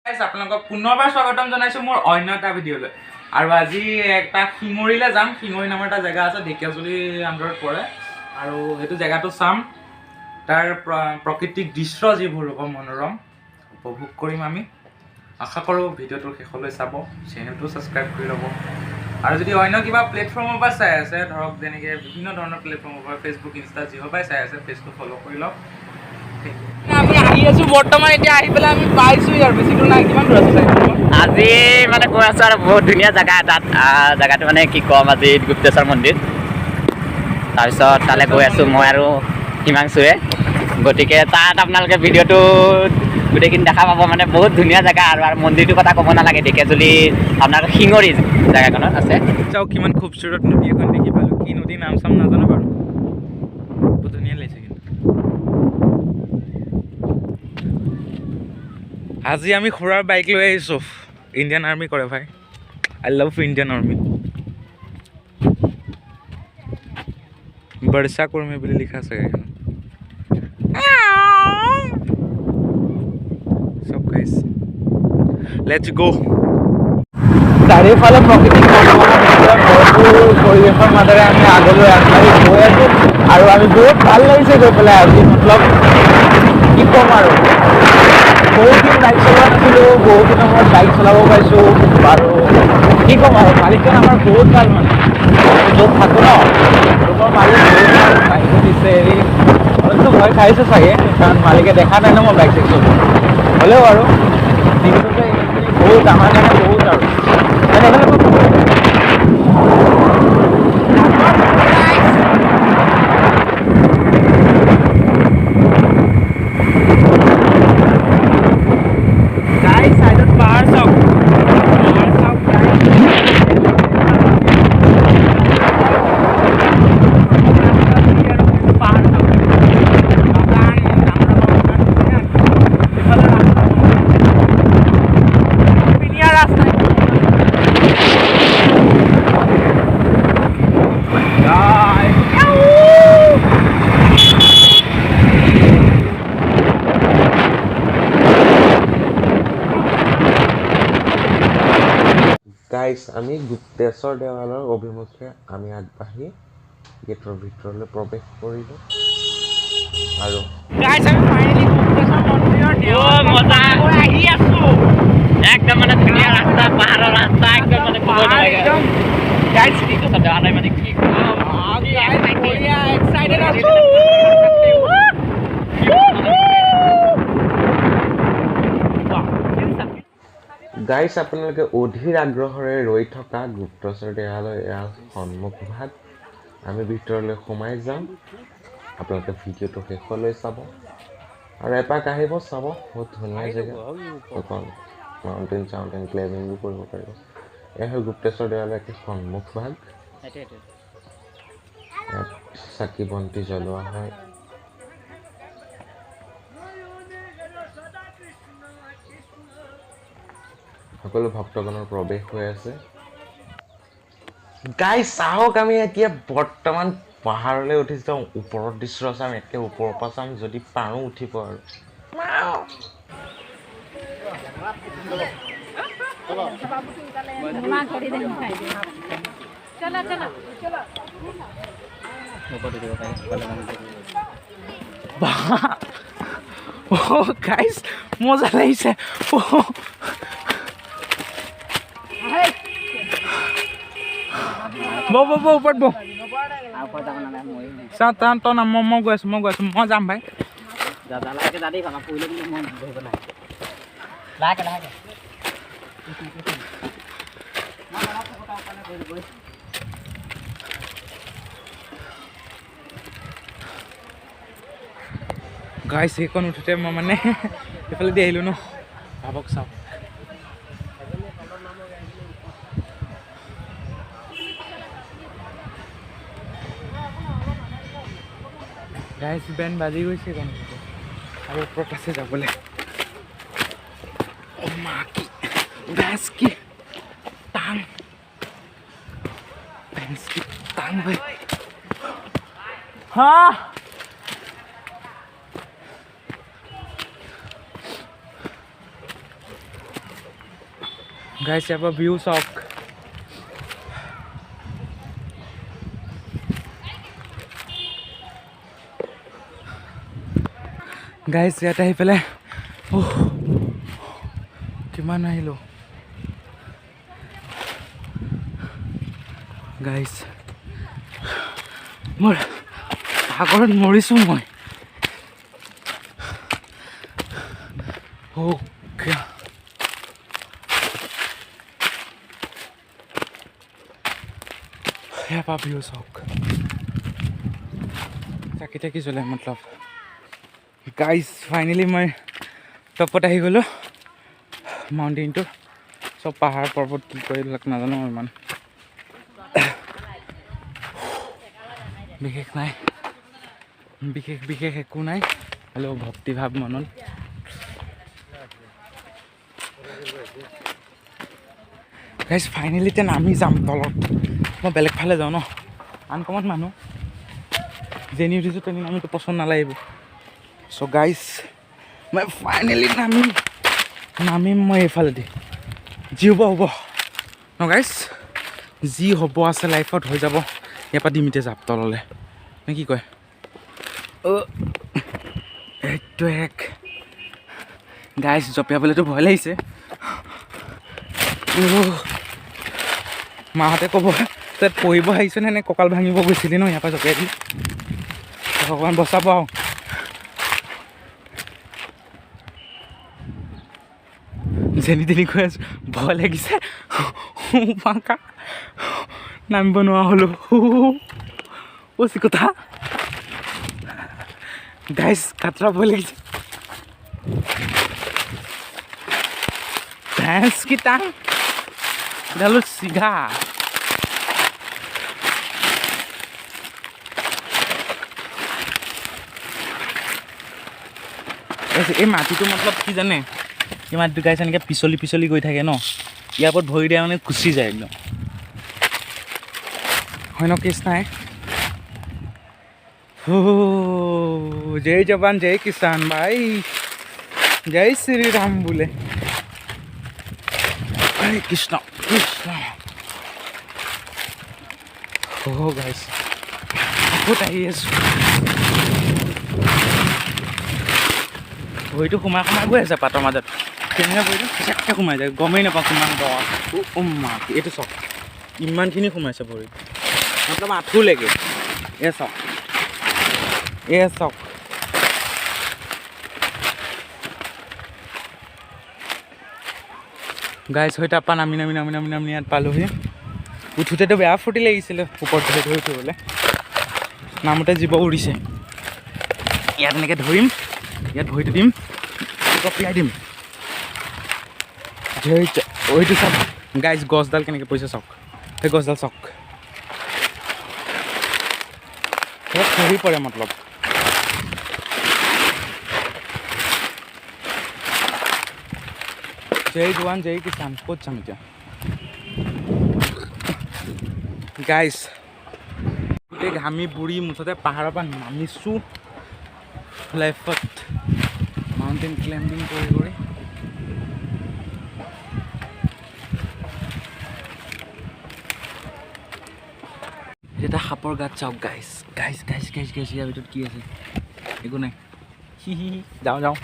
Guys আপোনালোকক পুনৰবাৰ স্বাগতম জনাইছোঁ মোৰ অন্য এটা ভিডিঅ'লৈ। আৰু আজি এটা শিঙৰিলৈ যাম। শিঙৰি নামৰ এটা জেগা আছে, ঢেকীয়াজুলি আণ্ডাৰত পৰে। আৰু সেইটো জেগাটো চাম, তাৰ প্ৰাকৃতিক দৃশ্য যিবোৰ হ'ব মনোৰম উপভোগ কৰিম আমি। আশা কৰোঁ ভিডিঅ'টো শেষলৈ চাব, চেনেলটো ছাবস্ক্ৰাইব কৰি ল'ব। আৰু যদি অন্য কিবা প্লেটফৰ্মৰ পৰা চাই আছে, ধৰক যেনেকৈ বিভিন্ন ধৰণৰ প্লেটফৰ্মৰ পৰা ফেচবুক, ইনষ্টা যিহৰ পৰাই চাই আছে, পেজটো ফ'ল' কৰি লওক। আমি আহি আছো বৰ্তমান, এতিয়া আহি পেলাই আমি পাইছোঁ ইয়াৰ বেছি দূৰ নাই। কিমান দূৰ আছে আজি মানে গৈ আছোঁ আৰু বহুত ধুনীয়া জেগা এটাত। জেগাটো মানে কি ক'ম, আজি গুপ্তেশ্বৰ মন্দিৰ। তাৰপিছত তালৈ গৈ আছোঁ মই আৰু হিমাংশুৱে। গতিকে তাত আপোনালোকে ভিডিঅ'টো গোটেইখিনি দেখা পাব। মানে বহুত ধুনীয়া জেগা আৰু মন্দিৰটোৰ কথা ক'ব নালাগে। ঢেকীয়াজুলি আপোনাৰ শিঙৰি জেগাখনত আছে। চাওক কিমান খুবচুৰত নদী এখন দেখি পালোঁ। কি নদীৰ নাম চাম নাজানো বাৰু, বহুত ধুনীয়া লাগিছে কিন্তু। আজি আমি খুৰাৰ বাইক লৈ আহিছোঁ। ইণ্ডিয়ান আৰ্মি কৰে ভাই। I love Indian army. বৰ্ষা কৰ্মী বুলি লিখা আছে গাড়ীখন। চব গাইছ, লেটছ গো। চাৰিওফালে প্ৰকৃতিক পৰিৱেশৰ মাজেৰে আমি আগলৈ আগবাঢ়ি গৈ আছোঁ। আৰু আমি বহুত ভাল লাগিছে গৈ পেলাই আজি। মতলব কি ক'ম আৰু, বহুত দিন বাইক চলোৱা নাছিলোঁ, বহুত দিনৰ মূৰত বাইক চলাব পাইছোঁ। আৰু কি ক'ম আৰু, মালিকজন আমাৰ বহুত ভাল। মানে য'ত থাকোঁ ন, ৰুমৰ মালিক বহুত ভাল। বাইকো দিছে হেৰি, অলপতো ভয় খাইছোঁ চাগে, কাৰণ মালিকে দেখা নাই ন মই বাইক চাইক চলোৱা। হ'লেও আৰু দিনটোতে বহুত আমাৰ কাৰণে বহুত আৰু গাইজ, আমি গুপ্তেশ্বৰ দেৱালয়ৰ অভিমুখে আমি আগবাঢ়ি গেটৰ ভিতৰলৈ প্ৰৱেশ কৰিলোঁ। আৰু আহি আছোঁ একদম মানে ধুনীয়া ৰাস্তা, পাহাৰৰ ৰাস্তা একদম মানে ক'বই নালাগে। মানে কি গাইজ, আপোনালোকে অধীৰ আগ্ৰহেৰে ৰৈ থকা গুপ্তেশ্বৰ দেৱালয় এয়া সন্মুখভাগ। আমি ভিতৰলৈ সোমাই যাম। আপোনালোকে ভিডিঅ'টো শেষলৈ চাব আৰু এপাক আহিব, চাব। বহুত ধুনীয়া জেগা, অকণ মাউণ্টেইন চাউণ্টেইন ক্লাইম্বিঙো কৰিব পাৰিব। এয়া হ'ল গুপ্তেশ্বৰ দেৱালয়ৰ একে সন্মুখভাগ। ইয়াত চাকি বন্তি জ্বলোৱা হয়। সকলো ভক্তগণৰ প্ৰৱেশ হৈ আছে। গাইজ চাওক, আমি এতিয়া বৰ্তমান পাহাৰলৈ উঠি যাওঁ। ওপৰৰ দৃশ্য চাম, একে ওপৰৰ পৰা চাম, যদি পাৰোঁ উঠিব আৰু। গাইজ মজা লাগিছে। ওপৰত বহ। চাওঁ তই নাম, মই গৈ আছোঁ, মই যাম ভাই। গাইজ সেইখন উঠোতে মই মানে এইফালে দি আহিলোঁ ন, ভাবক চাওক। গাইজ বেণ্ড বাজি গৈছে এইখন আৰু ওপৰত আছে যাবলৈ। গাইজ কি টান, টান ভাই। হা গাইছ ইয়াৰ পৰা ভিউ চাওক গাইছ ইয়াত আহি পেলাই কিমান আহিলোঁ গাইছ মোৰ সাগৰত মৰিছোঁ মই यहाँ पर व्यू शौक चाकी ताकी জ্বলে मतलब गाइस फाइनली मैं टपत आহি গ'লো माउंटेनটো सब পাহাৰ পৰ্বত কি কৰি লাগ নাজানো ইমান বিশেষ নাই বিশেষ একো নাই হলেও ভক্তি ভাৱ মনত গাইস ফাইনেলি তেন আমি যাম তলত মই বেলেগ ফালে যাওঁ ন আনকমন মানুহ যেনি উঠিছোঁ তেনি আমিতো পচন্দ নালাগিব চ' গাইছ মই ফাইনেলি নামিম মই এইফালেদি যি হ'ব হ'ব ন গাইছ যি হ'ব আছে লাইফত হৈ যাব ইয়াৰ পৰা ডিমিতে যাম তললৈ নে কি কয় এইটো এক গাইছ জঁপিয়াবলৈতো ভয় লাগিছে মাহঁতে ক'ব তাত পঢ়িব আহিছেনে নে কঁকাল ভাঙিব গৈছিলি ন ইয়াৰ পৰা জঁপিয়াই দি ভগৱান বচাব আৰু যেনি তেনি কৈ আছোঁ ভয় লাগিছে পাকা নামিব নোৱাৰা হ'লোঁ অচি কথা গাইছ কাটৰা ভয় লাগিছে ভেঁস কি টাং ডালো চিধা এই মাটিটো মতলব কি জানে এই মাটিটো গাইছে এনেকৈ পিছলি গৈ থাকে ন ইয়াৰ ওপৰত ভৰি দিয়া মানে গুচি যায় একদম হয় ন কেছ নাই জয় জৱান জয় কিষাণ ভাই জয় শ্ৰী ৰাম বোলে হৰে কৃষ্ণ কৃষ্ণ গাইছ বহুত আহি আছোঁ ভৰিটো সোমাই গৈ আছে পাতৰ মাজত কেনেকৈ ভৰিটো চেককৈ সোমাই যায় গমেই নাপাওঁ কিমান দ মা এইটো চাওক ইমানখিনি সোমাইছে ভৰি মতলব আঁঠুলৈকে চাওক চাওক গাইছ হৈ তাৰপৰা নামি ইয়াত পালোহি উঠোঁতেতো বেয়া ফূৰ্তি লাগিছিলে ওপৰত ধৰি উঠিবলৈ নামতে জীৱ উৰিছে ইয়াত এনেকৈ ধৰিম ইয়াত ভৰিটো দিম কপিয়াই দিম এইটো চাওক গাইছ গছডাল কেনেকৈ পৰিছে চাওক সেই গছডাল চাওক খহি পৰে মতলব জয় জৱান জয় কিষাণ ক'ত যাম এতিয়া গাইছ গোটেই ঘামি বুঢ়ী মুঠতে পাহাৰৰ পৰা নামিছোঁ লাইফত মাউণ্টেইন ক্লাইম্বিং কৰি এটা সাপৰ গাত চাওক গাইছ ইয়াৰ ভিতৰত কি আছে একো নাই যাওঁ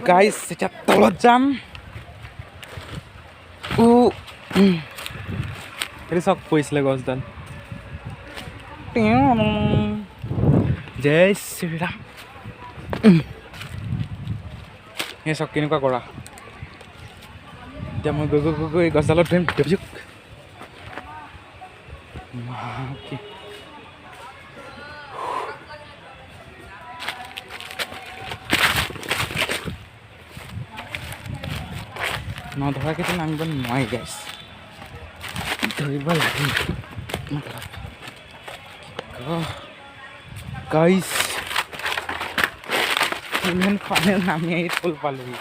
গাইছ এতিয়া তলত যাম এইটো চাওক পৰিছিলে গছডাল জয় শ্ৰীৰাম এই চাওক কেনেকুৱা কৰা এতিয়া মই গৈ গছডালত ধৰিম নধৰাকেতো নামিব নোৱাৰি গাইছ ধৰিব লাগে গাইস ইমান ফাইনেল নামি আহি ফুল পালোহি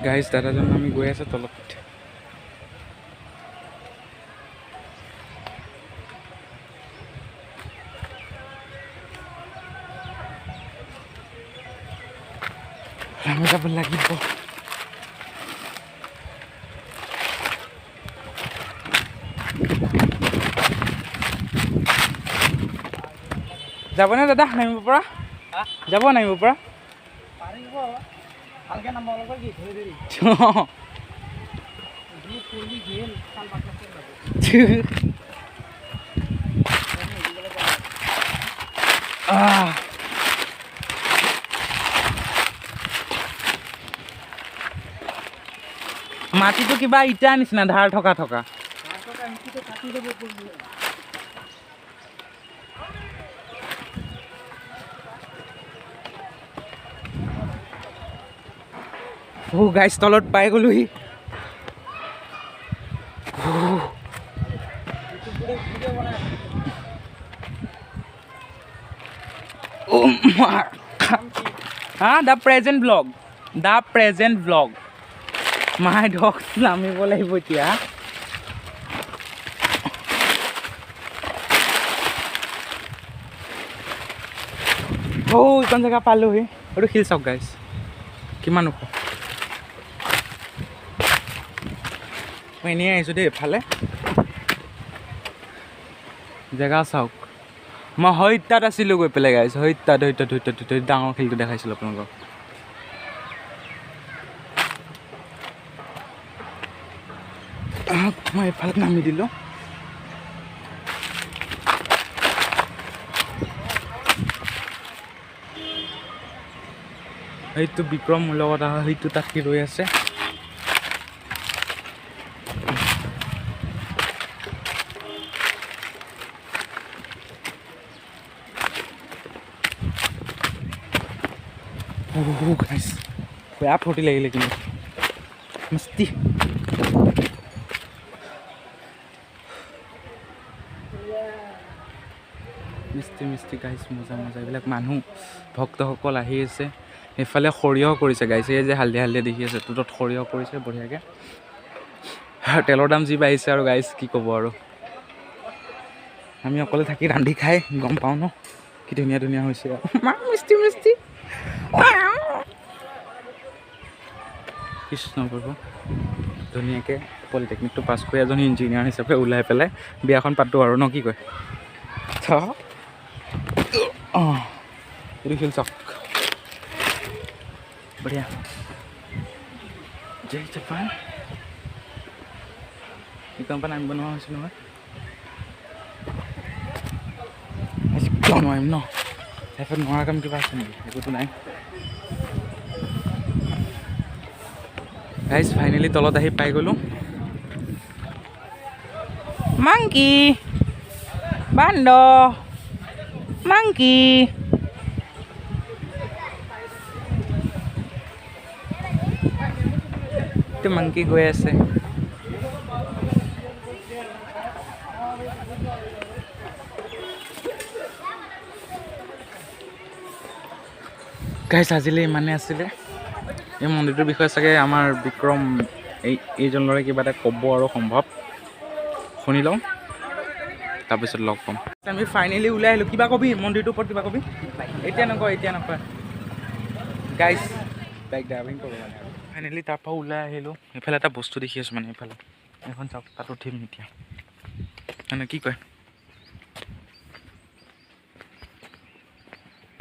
গাইস দাদাজন আমি গৈ আছে তলত আমি যাব লাগিব যাবনে দাদা নামিব পৰা যাব নামিব পৰা মাটিটো কিবা ইটা নিচিনা ধাৰ থকা থকা গাইছ তলত পাই গ'লোহি the present blog my dog নামিব লাগিব এতিয়া এইখন জেগা পালোহি এইটো শিল চাওক গাইছ কিমান ওখ মই এনেই আহিছোঁ দেই এফালে জেগা চাওক মই হয়তাত আছিলোঁ গৈ পেলাই গাইছ হয়তাত ডাঙৰ শিলটো দেখাইছিলোঁ আপোনালোকক মই এফালে নামি দিলোঁ সেইটো বিক্ৰম মোৰ লগত আহা সেইটো তাতকৈ ৰৈ আছে গাইছ বেয়া ফূৰ্তি লাগিলে কিন্তু মস্তি মিষ্টি গাইছ মজা এইবিলাক মানুহ ভক্তসকল আহি আছে এইফালে সৰিয়হ কৰিছে গাইছে এই যে হালধীয়া দেখি আছে ত'ত সৰিয়হ কৰিছে বঢ়িয়াকৈ তেলৰ দাম যি বাঢ়িছে আৰু গাইছ কি ক'ব আৰু আমি অকলে থাকি ৰান্ধি খাই গম পাওঁ ন কি ধুনীয়া হৈছে মিষ্টি কৃষ্ণ প্ৰভু ধুনীয়াকৈ পলিটেকনিকটো পাছ কৰি এজন ইঞ্জিনিয়াৰ হিচাপে ওলাই পেলাই বিয়াখন পাতোঁ আৰু ন কি কয় এইটো শিল চাওক বঢ়িয়া জয় জাপান এইখন পৰা নামিব নোৱাৰা হৈছোঁ নহয় আজি কিয় নোৱাৰিম ন লাইফত নোৱাৰা কাম কিবা আছে নেকি একোতো নাই গাইছ ফাইনেলি তলত আহি পাই গ'লোঁ মাংকি বান্দৰ মাংকি মাংকি গৈ আছে গাইছ আজিলৈ ইমানে আছিলে এই মন্দিৰটোৰ বিষয়ে চাগে আমাৰ বিক্ৰম এইজন ল'ৰাই কিবা এটা ক'ব আৰু সম্ভৱ শুনি লওঁ তাৰপিছত লগ পাম আমি ফাইনেলি ওলাই আহিলোঁ কিবা কবি মন্দিৰটোৰ ওপৰত কিবা কবি এতিয়া নকয় গাইছ বাইক ড্ৰাইভিং কৰোঁ মানে আৰু ফাইনেলি তাৰপৰা ওলাই আহিলোঁ এইফালে এটা বস্তু দেখি আছোঁ মানে এইফালে এখন চাওক তাত উঠিম এতিয়া মানে কি কয়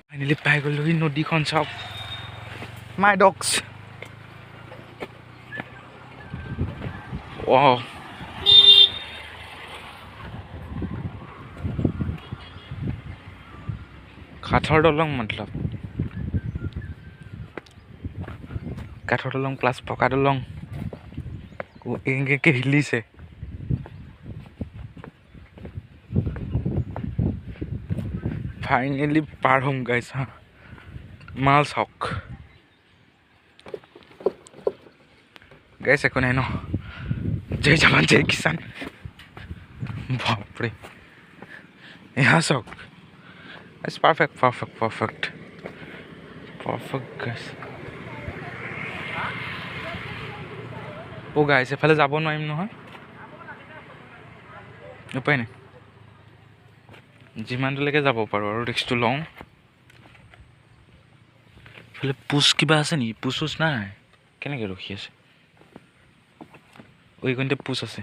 ফাইনেলি পাই গ'লোঁ এই নদীখন চাওক মাই ডগছ ৱাও কাঠৰ দলং মতলব কাঠৰ দলং প্লাছ পকা দলং এনেকৈ হিলিছে ফাইনেলি পাৰ হ'ম গাইছ হা মাল চাওক গাইছ একো নাই ন জয় জৱান জয় কিষাণ বাপৰে এয়া চাওক it's perfect perfect perfect perfect guys অ' গাইছ এফালে যাব নোৱাৰিম নহয় উপায় নাই যিমান দূৰলৈকে যাব পাৰোঁ আৰু ৰিক্সটো লওঁ এইফালে পুচ কিবা আছে নেকি পুচ চুচ নাই কেনেকৈ ৰখি আছে এইকণতে পুচ আছে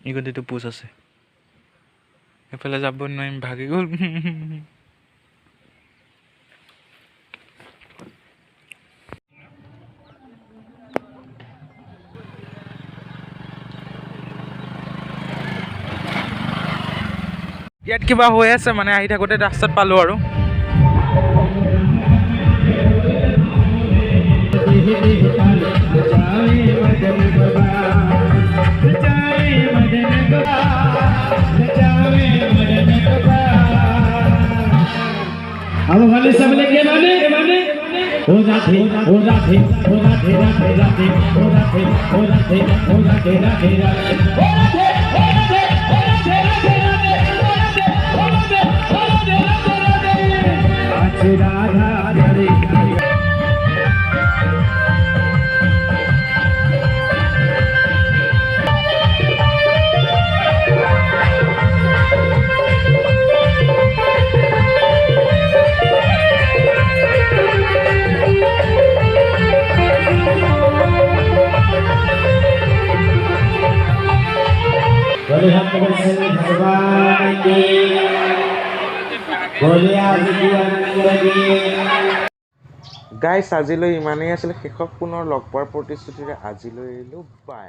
এইকণতেতো পুচ আছে এইফালে যাব নোৱাৰিম ভাগি গ'ল ইয়াত কিবা হৈ আছে মানে আহি থাকোঁতে ৰাস্তাত পালোঁ আৰু अब वाले सब लेके माने हो जाते हो जाते हो जाते राते राते हो जाते हो जाते हो जाते राते राते हो जाते हो जाते हो जाते राते राते हो जाते हो जाते हो जाते राते राते आज राधा हरे बोले हम भगवान की बोले आज की आनंद की গাইছ আজিলৈ ইমানেই আছিলে শেষত পুনৰ লগ পোৱাৰ প্ৰতিশ্ৰুতিৰে আজিলৈ এৰিলোঁ বাই